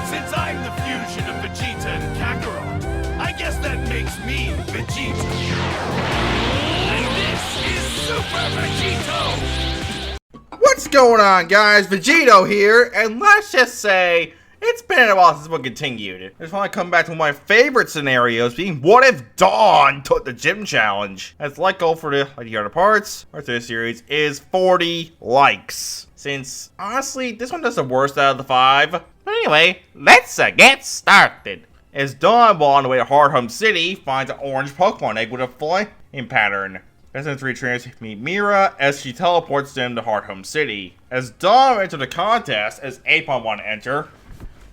Since I'm the fusion of Vegeta and Kakarot, I guess that makes me Vegito. And this is Super Vegito! What's going on, guys? Vegito here, and let's just say it's been a while since we continued. I just want to come back to one of my favorite scenarios, being what if Dawn took the gym challenge? As like goal for the other parts, our third series is 40 likes. Since honestly, this one does the worst out of the 5. But anyway, let's get started. As Dawn, while on the way to Hearthome City, finds an orange Pokemon egg with a flying pattern. As the 3 trainers meet Mira as she teleports them to Hearthome City. As Dawn enters the contest, as Apon want to enter.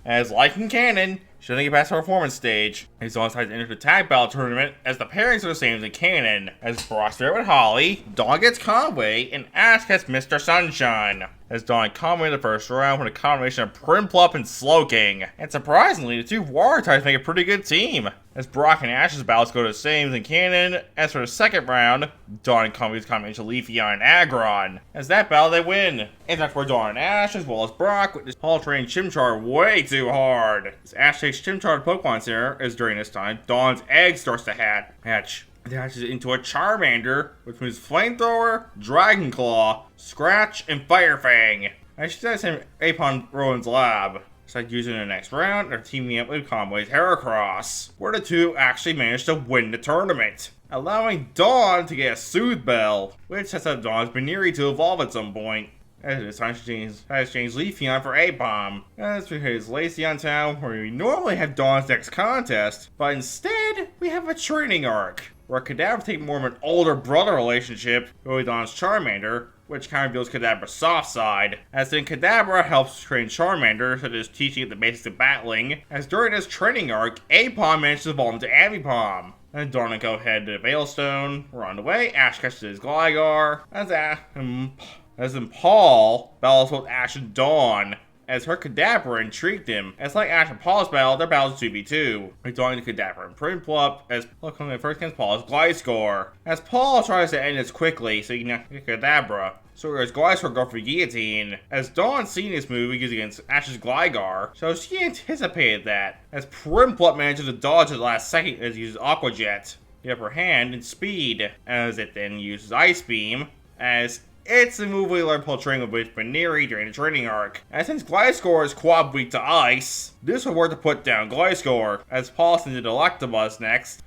As like in canon, she doesn't get past her performance stage. As Dawn decides to enter the tag battle tournament, as the pairings are the same as in canon. As Brock's there with Holly, Dawn gets Conway, and Ash gets Mr. Sunshine. As Dawn and Conway in the first round with a combination of Prinplup and Slowking. And surprisingly, the two water types make a pretty good team. As Brock and Ash's battles go the same as in canon. As for the second round, Dawn and Conway's combination of Leafeon and Aggron. As that battle they win. And that's where Dawn and Ash, as well as Brock, with this Paul trained Chimchar way too hard. As Ash takes Chimchar to Pokemon Center, as during this time, Dawn's egg starts to hatch. It hatches into a Charmander, which means Flamethrower, Dragon Claw, Scratch, and Fire Fang. I should say same Apon Rowan's lab. So using in the next round, they're teaming up with Conway's Heracross, where the two actually managed to win the tournament, allowing Dawn to get a Soothe Bell, which sets up Dawn's Baniri to evolve at some point. As this time she has changed Leafeon for A-Bomb. That's because Lacey on town, where we normally have Dawn's next contest, but instead we have a training arc, where Kadabra takes more of an older brother relationship with Dawn's Charmander, which kind of reveals Kadabra's soft side, as then Kadabra helps train Charmander, such as teaching it the basics of battling, as during this training arc, Apom manages to evolve into Ambipom. And Dawn and go head to Veilstone. We're on the way, Ash catches his Gligar, as in Paul battles both Ash and Dawn, as her Kadabra intrigued him. As like Ash and Paul's battle, their battles 2v2. With Dawn to Kadabra and Prinplup, as Paul comes in first against Paul's Gliscor. As Paul tries to end this quickly so he can get Kadabra. So as Gliscor go for Guillotine. As Dawn seen this move he used against Ash's Gligar, so she anticipated that. As Prinplup manages to dodge at the last second as he uses Aqua Jet, the upper hand, and speed. As it then uses Ice Beam, as it's the move we learned Paul training with Baniri during the training arc. And since Gliscor is quad weak to ice, this will work to put down Gliscor. As Paul sends the Electabuzz next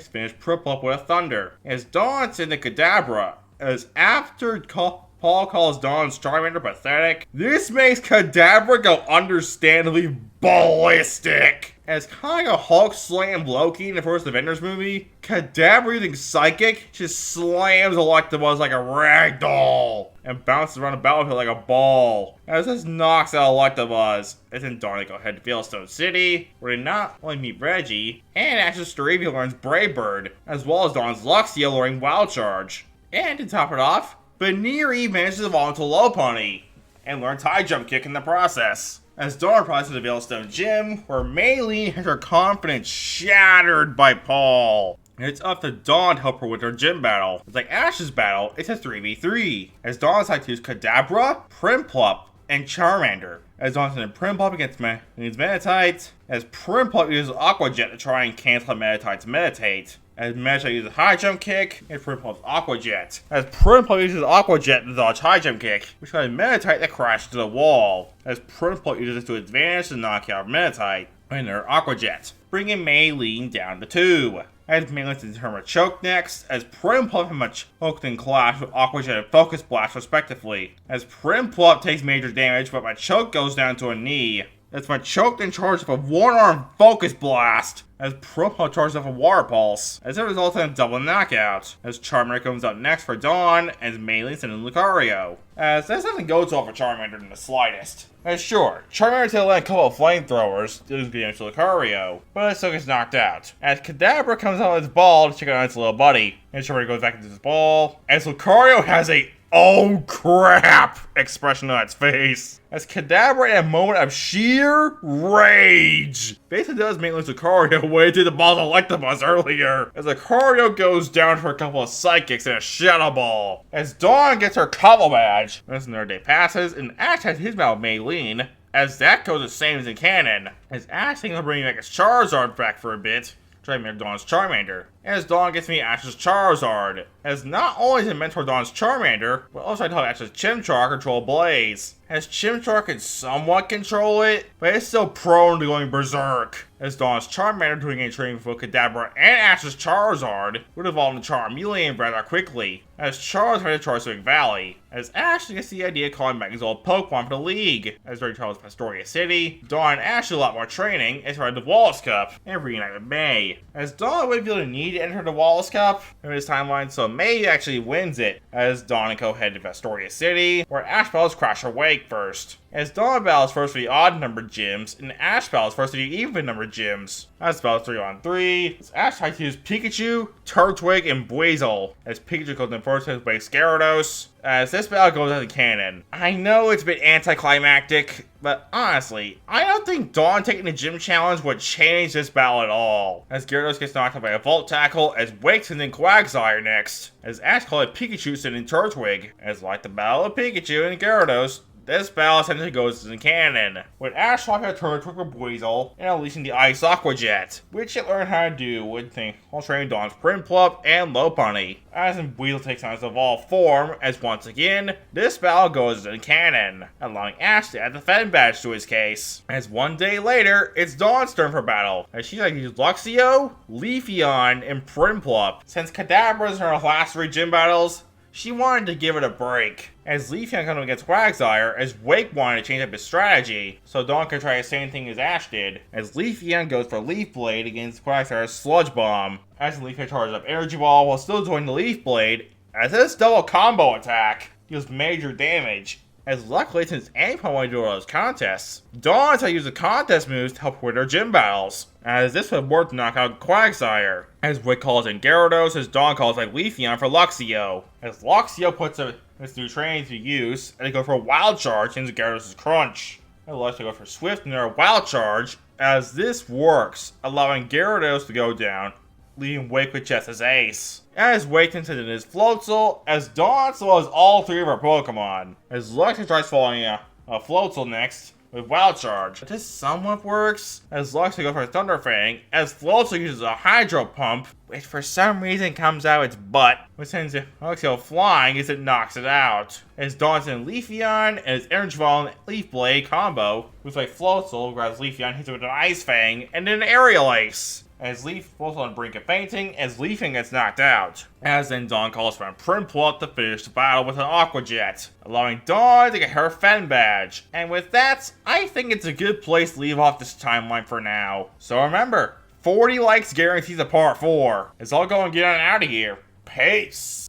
finish Prinplup with a Thunder. As Dawn sends the Kadabra, as after Paul calls Dawn's Charmander pathetic, this makes Kadabra go understandably ballistic. As kind of Hulk slammed Loki in the first Avengers movie, Kadabra using Psychic just slams Electabuzz like a ragdoll and bounces around the battlefield like a ball. As this knocks out Electabuzz, and then Dawn go head to Veilstone City, where they not only meet Reggie, and Ash's Staravia learns Brave Bird, as well as Dawn's Luxio learning Wild Charge. And to top it off, Baniri manages to evolve into Lopunny, and learns High Jump Kick in the process. As Dawn rides to the Veilstone Gym, where Maylene has her confidence shattered by Paul. And it's up to Dawn to help her with her gym battle. It's like Ash's battle, it's a 3v3. As Dawn decides to use Kadabra, Prinplup, and Charmander. As Dawn sends Prinplup against Meditite, as Prinplup uses Aqua Jet to try and cancel Meditite's Meditate. As Meditite uses High Jump Kick, and Prinplup's Aqua Jet. As Prinplup uses Aqua Jet to dodge High Jump Kick, which causes Meditite to crash to the wall. As Prinplup uses it to advantage to knock out Meditite and their Aqua Jet, bringing Maylene down to 2. As Maylene sends her Machoke next, as Prinplup and Machoke then clash with Aqua Jet and Focus Blast respectively. As Prinplup takes major damage, but Machoke goes down to a knee. As Machoke then charges with a one-arm Focus Blast, as Prinplup charges up a Water Pulse, as it results in a double knockout. As Charmander comes up next for Dawn, as Maylene sends in Lucario. As this doesn't go well for Charmander in the slightest. As sure, Charmander will land a couple of flamethrowers, losing damage to Lucario, but it still gets knocked out. As Kadabra comes out with his ball to check out its little buddy, and Charmander goes back into his ball, as Lucario has a "oh crap" expression on its face. As Kadabra in a moment of sheer rage basically does make Lucario way to the balls of Electabuzz earlier. As Lucario goes down for a couple of Psychics and a Shadow Ball. As Dawn gets her Combo Badge. As another day passes and Ash has his battle with Maylene. as that goes the same as in canon, as Ash thinks of bringing back his Charizard back for a bit, trying to make Dawn's Charmander, as Dawn gets me Ash's Charizard, as not only does it mentor Dawn's Charmander, but also I taught Ash's Chimchar control Blaze, as Chimchar can somewhat control it, but it's still prone to going berserk, as Dawn's Charmander doing a training for Kadabra and Ash's Charizard would evolve into Charmeleon rather quickly, as Charizard had to charge Swing Valley, as Ash gets the idea of calling back his old Pokemon for the League, as during Charles' Pastoria City, Dawn and Ash did a lot more training as part of the Wallace Cup, and reunited May, as Dawn would feel the need to enter the Wallace Cup in his timeline, so May actually wins it, as Dawn and Co head to Pastoria City, where Ash battles Crasher Wake first, as Dawn battles first for the odd numbered gyms, and Ash battles first for the even numbered gyms. As battles 3-on-3, as Ash tries to use Pikachu, Turtwig, and Buizel, as Pikachu goes in first to Wake Gyarados, as this battle goes out of canon. I know it's a bit anticlimactic, but honestly, I don't think Dawn taking the gym challenge would change this battle at all, as Gyarados gets knocked out by a Volt Tackle, as Wake sends in Quagsire next, as Ash calls it Pikachu sending Turtwig, as like the battle of Pikachu and Gyarados, this battle essentially goes in canon, with Ash swapping out Turtwig for Buizel and unleashing the Ice Aqua Jet, which it learned how to do with while training Dawn's Prinplup and Lopunny, as in Buizel takes on its evolved form, as once again, this battle goes in canon, allowing Ash to add the Fen Badge to his case, as one day later, it's Dawn's turn for battle, as she likes to use Luxio, Leafeon, and Prinplup. Since Kadabra is in her last 3 gym battles, she wanted to give it a break, as Leafeon comes against Quagsire, as Wake wanted to change up his strategy, so Dawn could try the same thing as Ash did, as Leafeon goes for Leaf Blade against Quagsire's Sludge Bomb, as Leafeon charges up Energy Ball while still doing the Leaf Blade, as this double combo attack deals major damage, as luckily since anyone wanted to do all those contests, Dawn tried to use the contest moves to help win her gym battles, as this would work to knock out Quagsire, as Wake calls in Gyarados, as Dawn calls like Leafeon for Luxio, as Luxio puts its new training to use, and they go for a Wild Charge into Gyarados' Crunch, and Luxio go for Swift and their Wild Charge, as this works, allowing Gyarados to go down, leaving Wake with just his ace. As Wake sends in his Floatzel, as Dawn slows all 3 of her Pokemon, as Luxio tries following a Floatzel next with Wild Charge. But this somewhat works, as Luxio goes for Thunder Fang, as Floatzel uses a Hydro Pump, which for some reason comes out its butt, which sends Luxio flying as it knocks it out. As Dawn sends Leafeon, and its Energy Ball and Leaf Blade combo, with like Floatzel grabs Leafeon, hits it with an Ice Fang, and then an Aerial Ace, as Leaf falls on the brink of fainting, as Leafeon gets knocked out. As then Dawn calls for a Prinplup to finish the battle with an Aqua Jet, allowing Dawn to get her Fen Badge. And with that, I think it's a good place to leave off this timeline for now. So remember, 40 likes guarantees a part 4. It's all going to get on out of here. Peace!